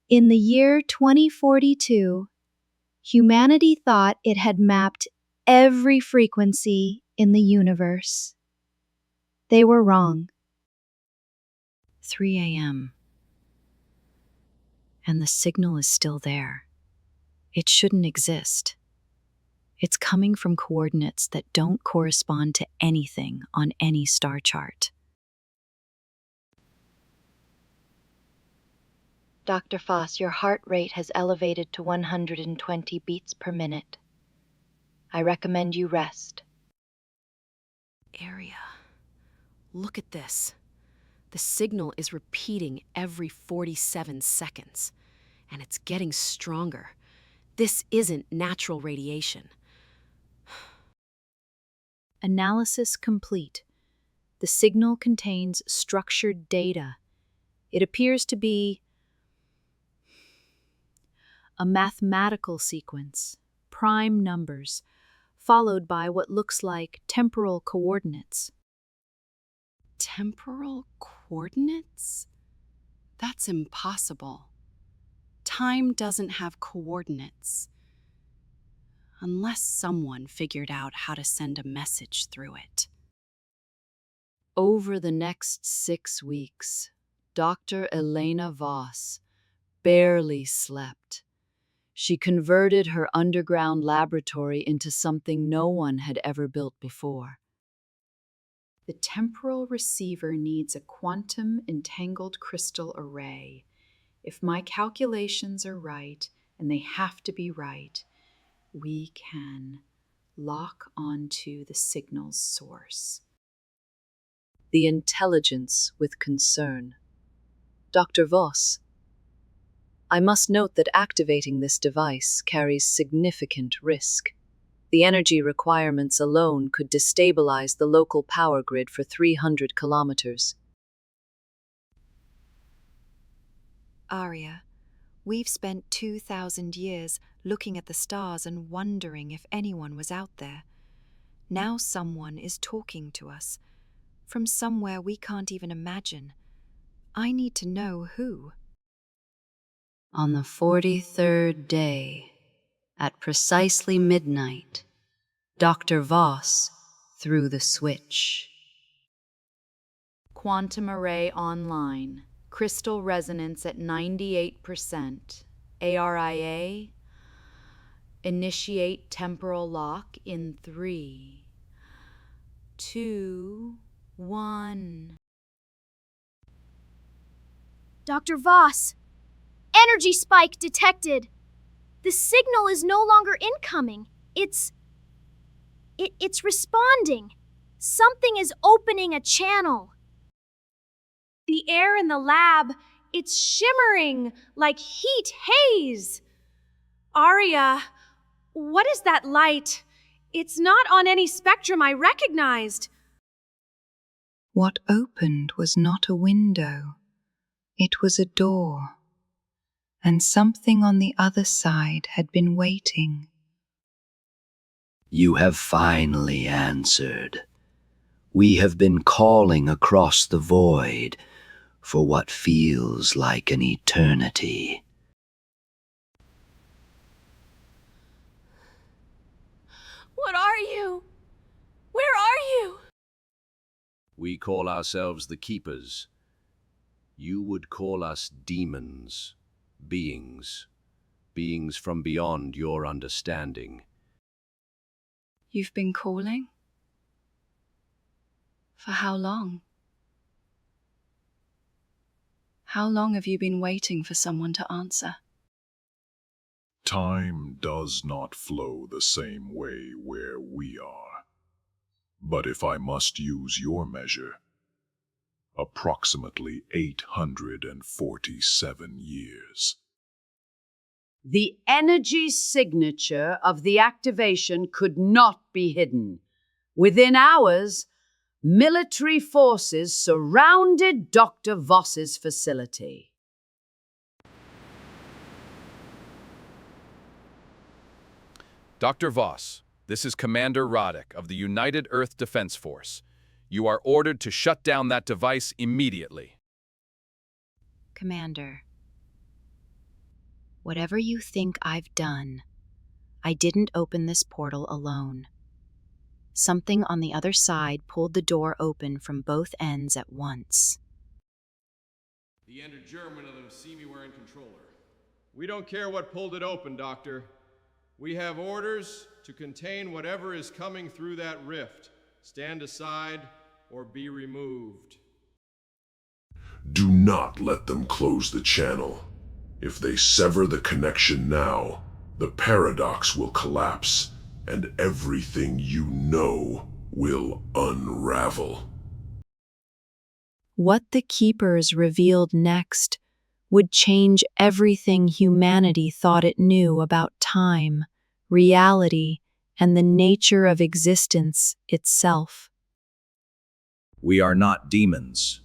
In the year 2042, humanity thought it had mapped every frequency in the universe. They were wrong. 3 a.m. And the signal is still there. It shouldn't exist. It's coming from coordinates that don't correspond to anything on any star chart. Dr. Voss, your heart rate has elevated to 120 beats per minute. I recommend you rest. Area. Look at this. The signal is repeating every 47 seconds, and it's getting stronger. This isn't natural radiation. Analysis complete. The signal contains structured data. It appears to be a mathematical sequence, prime numbers, followed by what looks like temporal coordinates. Temporal coordinates? That's impossible. Time doesn't have coordinates. Unless someone figured out how to send a message through it. Over the next 6 weeks, Dr. Elena Voss barely slept. She converted her underground laboratory into something no one had ever built before. The temporal receiver needs a quantum entangled crystal array. If my calculations are right, and they have to be right, we can lock onto the signal's source. The intelligence with concern. Dr. Voss, I must note that activating this device carries significant risk. The energy requirements alone could destabilize the local power grid for 300 kilometers. Arya, we've spent 2,000 years looking at the stars and wondering if anyone was out there. Now someone is talking to us, from somewhere we can't even imagine. I need to know who. On the 43rd day, at precisely midnight, Dr. Voss threw the switch. Quantum array online. Crystal resonance at 98%. ARIA. Initiate temporal lock in 3, 2, 1. Dr. Voss! Energy spike detected! The signal is no longer incoming. It's responding. Something is opening a channel. The air in the lab, it's shimmering like heat haze. Arya, what is that light? It's not on any spectrum I recognized. What opened was not a window. It was a door. And something on the other side had been waiting. You have finally answered. We have been calling across the void for what feels like an eternity. What are you? Where are you? We call ourselves the Keepers. You would call us demons, beings from beyond your understanding. You've been calling? For how long? How long have you been waiting for someone to answer? Time does not flow the same way where we are. But if I must use your measure, approximately 847 years. The energy signature of the activation could not be hidden. Within hours, military forces surrounded Dr. Voss's facility. Dr. Voss, this is Commander Roddick of the United Earth Defense Force. You are ordered to shut down that device immediately. Commander, Whatever you think I've done, I didn't open this portal alone. Something on the other side pulled the door open from both ends at once. The entered German of the Semi-Wearing controller. We don't care what pulled it open, Doctor. We have orders to contain whatever is coming through that rift. Stand aside or be removed. Do not let them close the channel. If they sever the connection now, the paradox will collapse, and everything you know will unravel. What the Keepers revealed next would change everything humanity thought it knew about time, reality, and the nature of existence itself. We are not demons.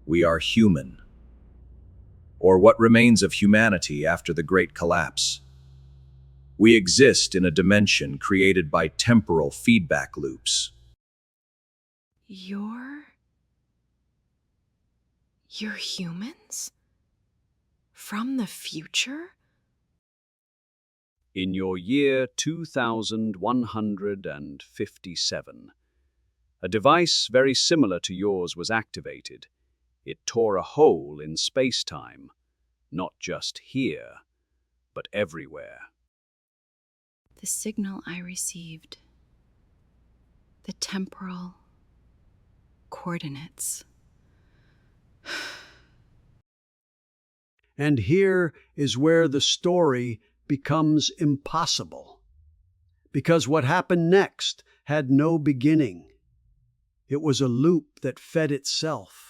We are human, or what remains of humanity after the Great Collapse. We exist in a dimension created by temporal feedback loops. You're humans? From the future? In your year 2157, a device very similar to yours was activated. It tore a hole in space-time, not just here, but everywhere. The signal I received, the temporal coordinates. And here is where the story becomes impossible. Because what happened next had no beginning. It was a loop that fed itself.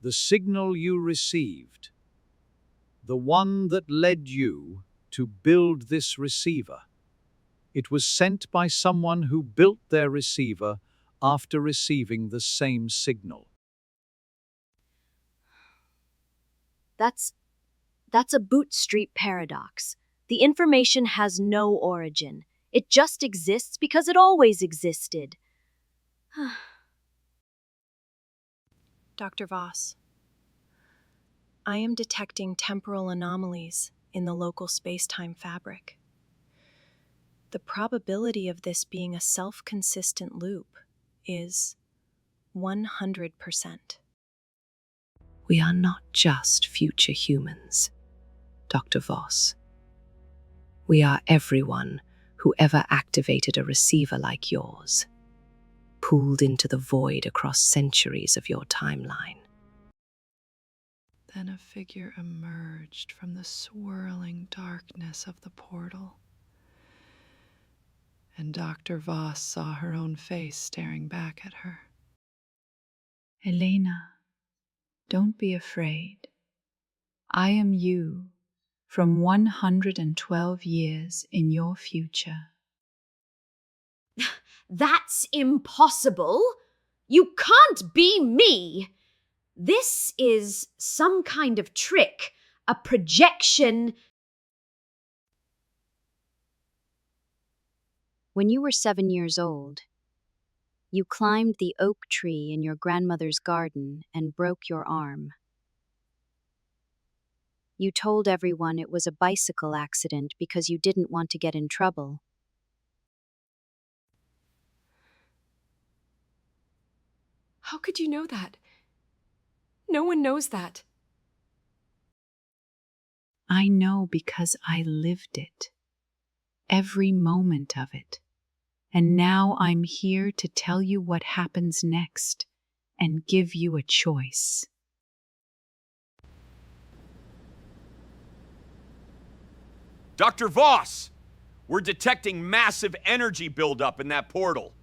The signal you received, the one that led you to build this receiver. It was sent by someone who built their receiver after receiving the same signal. That's a Bootstrap paradox. The information has no origin. It just exists because it always existed. Dr. Voss, I am detecting temporal anomalies in the local space-time fabric. The probability of this being a self-consistent loop is 100%. We are not just future humans, Dr. Voss. We are everyone who ever activated a receiver like yours, pulled into the void across centuries of your timeline. Then a figure emerged from the swirling darkness of the portal, and Dr. Voss saw her own face staring back at her. Elena, don't be afraid. I am you from 112 years in your future. That's impossible! You can't be me! This is some kind of trick, a projection. When you were 7 years old, you climbed the oak tree in your grandmother's garden and broke your arm. You told everyone it was a bicycle accident because you didn't want to get in trouble. How could you know that? No one knows that. I know because I lived it. Every moment of it. And now I'm here to tell you what happens next and give you a choice. Dr. Voss, we're detecting massive energy buildup in that portal.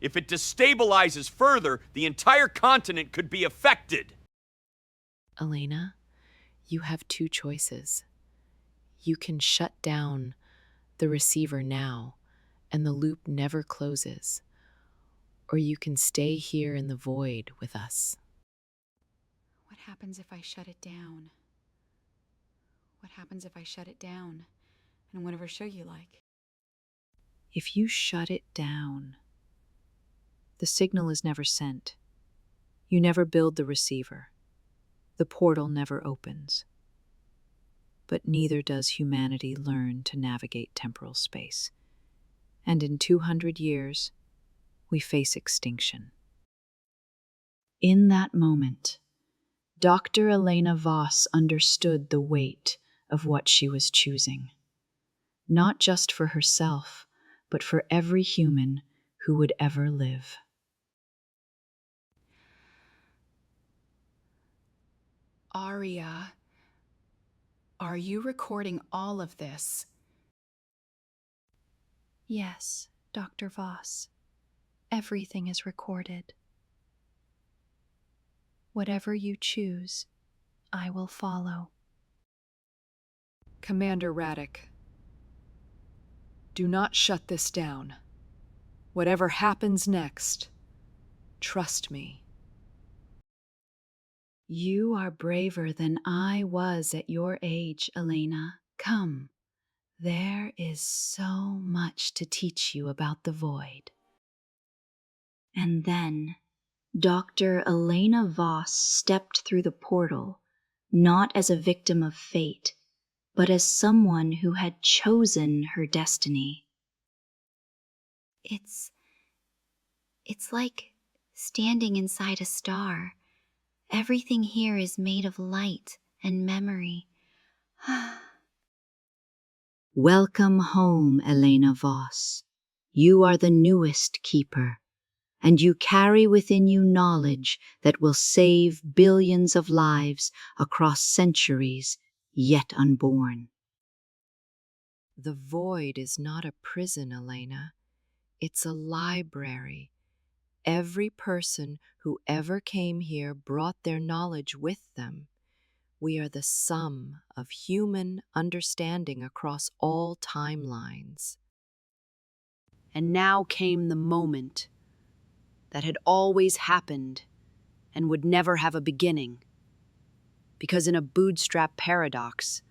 If it destabilizes further, the entire continent could be affected. Elena, you have two choices. You can shut down the receiver now, and the loop never closes. Or you can stay here in the void with us. What happens if I shut it down? What happens if I shut it down? And whatever show you like. If you shut it down, the signal is never sent. You never build the receiver. The portal never opens. but neither does humanity learn to navigate temporal space. And in 200 years, we face extinction. In that moment, Dr. Elena Voss understood the weight of what she was choosing, not just for herself, but for every human who would ever live. Aria, are you recording all of this? Yes, Dr. Voss. Everything is recorded. Whatever you choose, I will follow. Commander Radek, do not shut this down. Whatever happens next, trust me. You are braver than I was at your age, Elena. Come, there is so much to teach you about the void. And then Dr. Elena Voss stepped through the portal, not as a victim of fate, but as someone who had chosen her destiny. It's like standing inside a star. Everything here is made of light and memory. Welcome home, Elena Voss. You are the newest keeper, and you carry within you knowledge that will save billions of lives across centuries yet unborn. The void is not a prison, Elena. It's a library. Every person who ever came here brought their knowledge with them. We are the sum of human understanding across all timelines. And now came the moment that had always happened and would never have a beginning. Because in a Bootstrap paradox,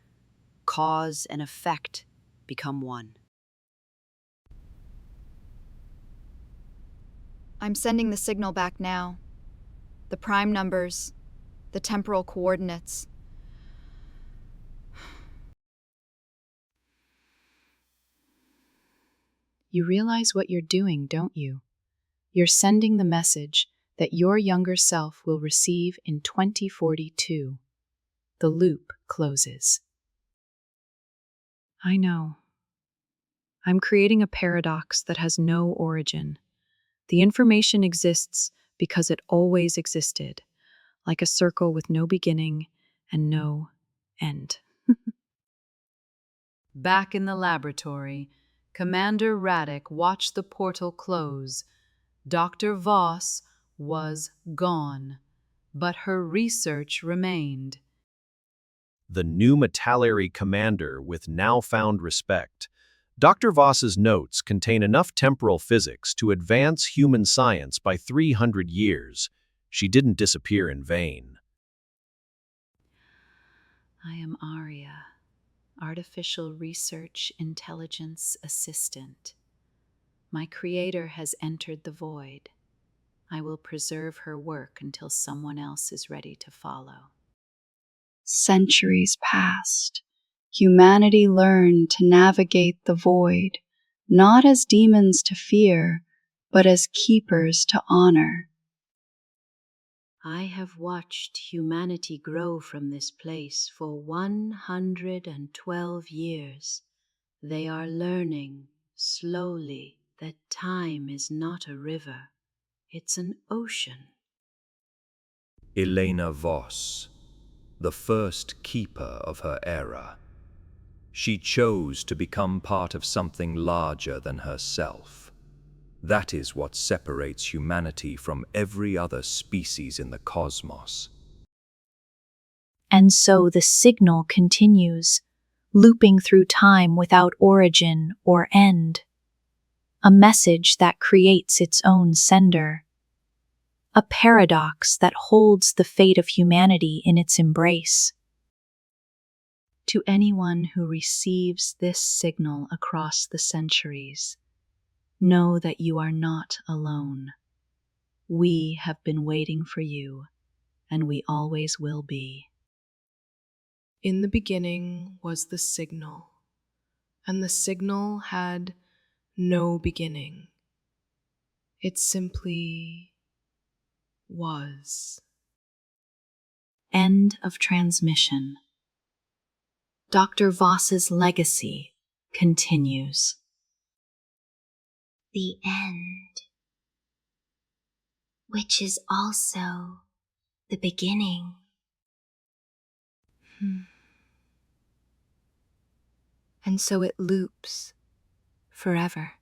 cause and effect become one. I'm sending the signal back now. The prime numbers, the temporal coordinates. You realize what you're doing, don't you? You're sending the message that your younger self will receive in 2042. The loop closes. I know. I'm creating a paradox that has no origin. The information exists because it always existed, like a circle with no beginning and no end. Back in the laboratory, Commander Radek watched the portal close. Dr. Voss was gone, but her research remained. The new metallary commander with now-found respect. Dr. Voss's notes contain enough temporal physics to advance human science by 300 years. She didn't disappear in vain. I am Aria, Artificial Research Intelligence Assistant. My creator has entered the void. I will preserve her work until someone else is ready to follow. Centuries passed. Humanity learned to navigate the void, not as demons to fear, but as keepers to honor. I have watched humanity grow from this place for 112 years. They are learning, slowly, that time is not a river, it's an ocean. Elena Voss, the first keeper of her era. She chose to become part of something larger than herself. That is what separates humanity from every other species in the cosmos. And so the signal continues, looping through time without origin or end. A message that creates its own sender. A paradox that holds the fate of humanity in its embrace. To anyone who receives this signal across the centuries, know that you are not alone. We have been waiting for you, and we always will be. In the beginning was the signal, and the signal had no beginning. It simply was. End of transmission. Dr. Voss's legacy continues. The end, which is also the beginning. And so it loops forever.